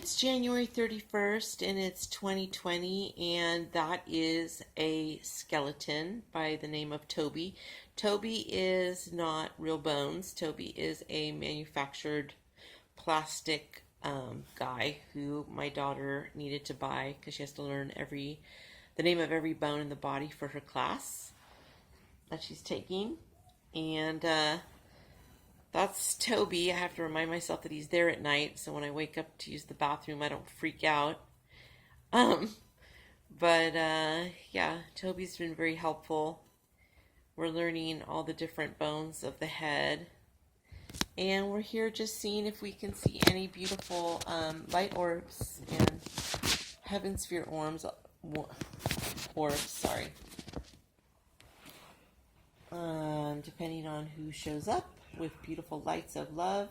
It's January 31st and it's 2020, and that is a skeleton by the name of Toby. Toby is not real bones. Toby is a manufactured plastic guy who my daughter needed to buy because she has to learn the name of every bone in the body for her class that she's taking. And that's Toby. I have to remind myself that he's there at night, so when I wake up to use the bathroom, I don't freak out. Um, but yeah, Toby's been very helpful. We're learning all the different bones of the head, and we're here just seeing if we can see any beautiful light orbs and heaven sphere orbs. Sorry. Depending on who shows up with beautiful lights of love.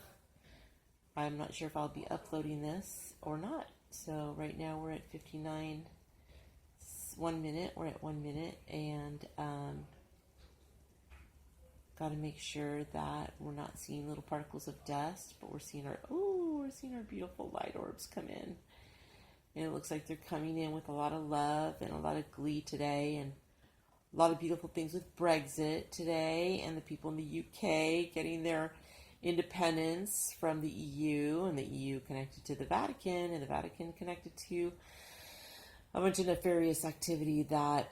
I'm not sure if I'll be uploading this or not. So right now we're at 59, 1 minute. We're at 1 minute, and got to make sure that we're not seeing little particles of dust, but we're seeing our beautiful light orbs come in. And it looks like they're coming in with a lot of love and a lot of glee today, and a lot of beautiful things with Brexit today, and the people in the UK getting their independence from the EU, and the EU connected to the Vatican, and the Vatican connected to a bunch of nefarious activity that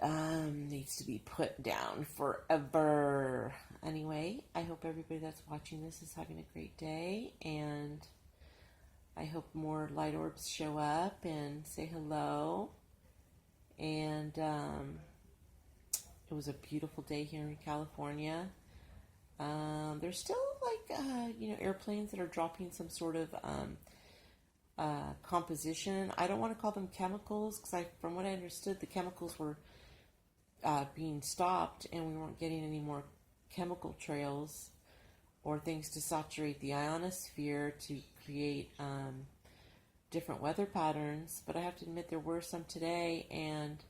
needs to be put down forever. Anyway, I hope everybody that's watching this is having a great day, and I hope more light orbs show up and say hello. And it was a beautiful day here in California. There's still airplanes that are dropping some sort of composition. I don't want to call them chemicals because from what I understood, the chemicals were being stopped and we weren't getting any more chemical trails or things to saturate the ionosphere to create different weather patterns. But I have to admit there were some today, and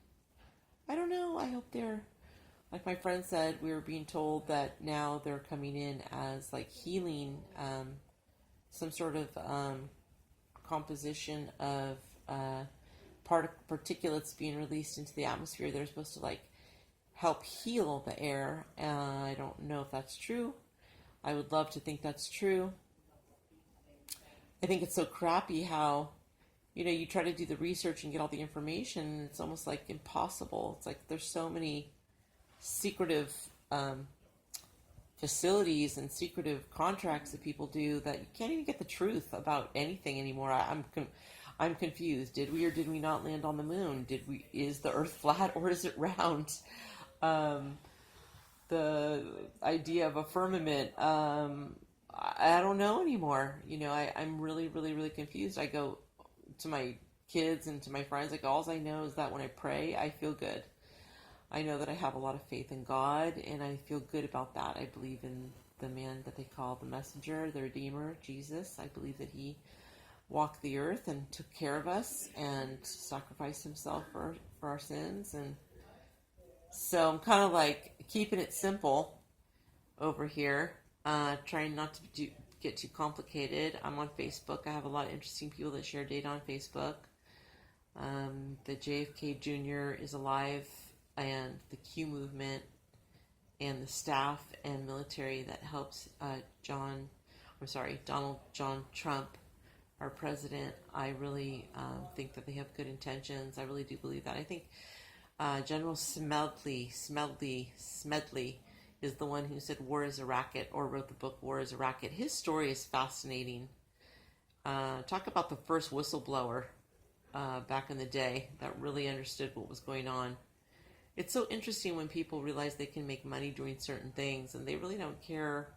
I don't know. I hope they're, like my friend said, we were being told that now they're coming in as like healing, some sort of composition of particulates being released into the atmosphere. They're supposed to like help heal the air. I don't know if that's true. I would love to think that's true. I think it's so crappy how, you try to do the research and get all the information, and it's almost like impossible. It's like there's so many secretive facilities and secretive contracts that people do that you can't even get the truth about anything anymore. I'm confused. Did we or did we not land on the moon? Is the Earth flat or is it round? The idea of a firmament, I don't know anymore. I'm really, really, really confused. I go to my kids and to my friends, like, all I know is that when I pray, I feel good. I know that I have a lot of faith in God, and I feel good about that. I believe in the man that they call the messenger, the Redeemer, Jesus. I believe that he walked the earth and took care of us and sacrificed himself for our sins. And so I'm kind of like keeping it simple over here, trying not to get too complicated. I'm on Facebook. I have a lot of interesting people that share data on Facebook. The JFK Jr. is alive, and the Q movement and the staff and military that helps Donald John Trump, our president. I really think that they have good intentions. I really do believe that. I think General Smedley is the one who said war is a racket, or wrote the book War is a Racket. His story is fascinating. Talk about the first whistleblower back in the day that really understood what was going on. It's so interesting when people realize they can make money doing certain things, and they really don't care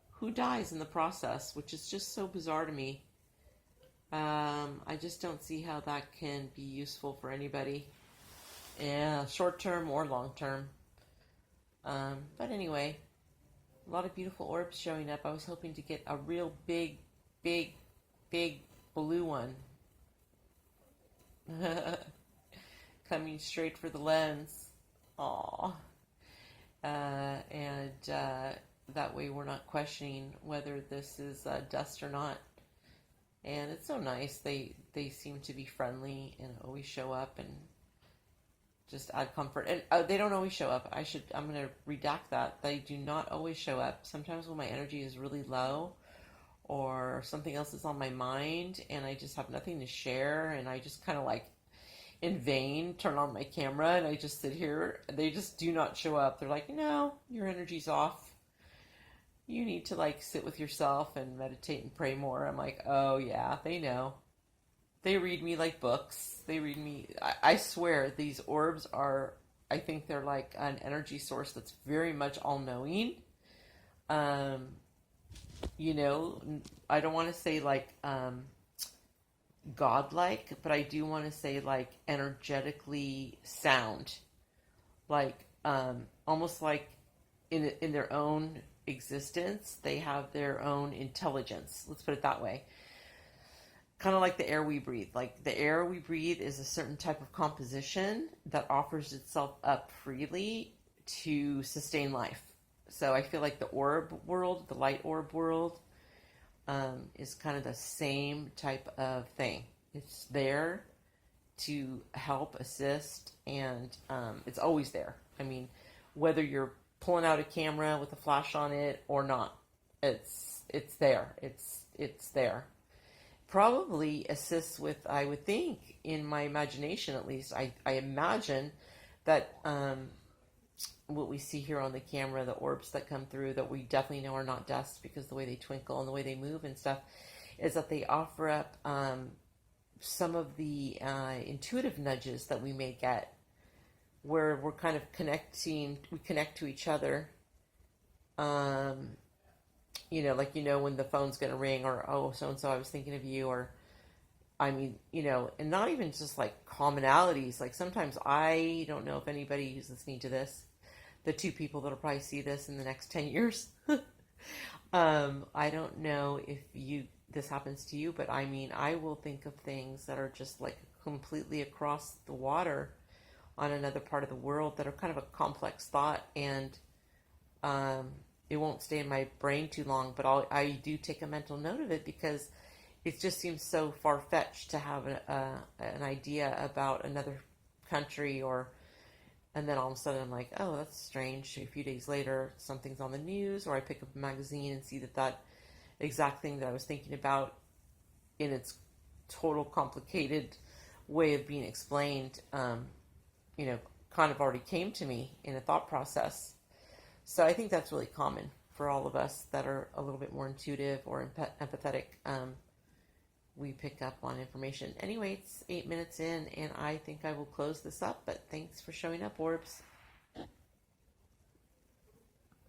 who dies in the process, which is just so bizarre to me. I just don't see how that can be useful for anybody, short term or long term. But anyway, a lot of beautiful orbs showing up. I was hoping to get a real big, big, big blue one coming straight for the lens. Aww. And that way we're not questioning whether this is dust or not. And it's so nice. They seem to be friendly and always show up and just add comfort. And they don't always show up. I'm going to redact that. They do not always show up. Sometimes when my energy is really low or something else is on my mind and I just have nothing to share and I just kind of like in vain turn on my camera and I just sit here, they just do not show up. They're like, no, your energy's off. You need to like sit with yourself and meditate and pray more. I'm like, oh yeah, they know. They read me like books. They read me. I swear these orbs are, I think they're like an energy source that's very much all knowing. Um, you know, I don't want to say like godlike, but I do want to say like energetically sound. Like almost like in their own existence, they have their own intelligence. Let's put it that way. Kind of like the air we breathe. Like the air we breathe is a certain type of composition that offers itself up freely to sustain life. So I feel like the orb world, the light orb world, is kind of the same type of thing. It's there to help, assist, and it's always there. I mean, whether you're pulling out a camera with a flash on it or not, it's there. It's there. Probably assists with, I would think, in my imagination at least, I imagine that what we see here on the camera, the orbs that come through that we definitely know are not dust because the way they twinkle and the way they move and stuff, is that they offer up some of the intuitive nudges that we may get where we're kind of we connect to each other. You know, like, you know, when the phone's going to ring or, oh, so-and-so, I was thinking of you, or, I mean, you know, and not even just like commonalities. Like sometimes I don't know if anybody who's listening to this, the two people that'll probably see this in the next 10 years. I don't know if this happens to you, but I mean, I will think of things that are just like completely across the water on another part of the world that are kind of a complex thought, and it won't stay in my brain too long, but I do take a mental note of it because it just seems so far-fetched to have an idea about another country, and then all of a sudden I'm like, oh, that's strange. A few days later, something's on the news, or I pick up a magazine and see that exact thing that I was thinking about in its total complicated way of being explained, you know, kind of already came to me in a thought process. So I think that's really common for all of us that are a little bit more intuitive or empathetic. We pick up on information. Anyway, it's 8 minutes in, and I think I will close this up, but thanks for showing up, Orbs.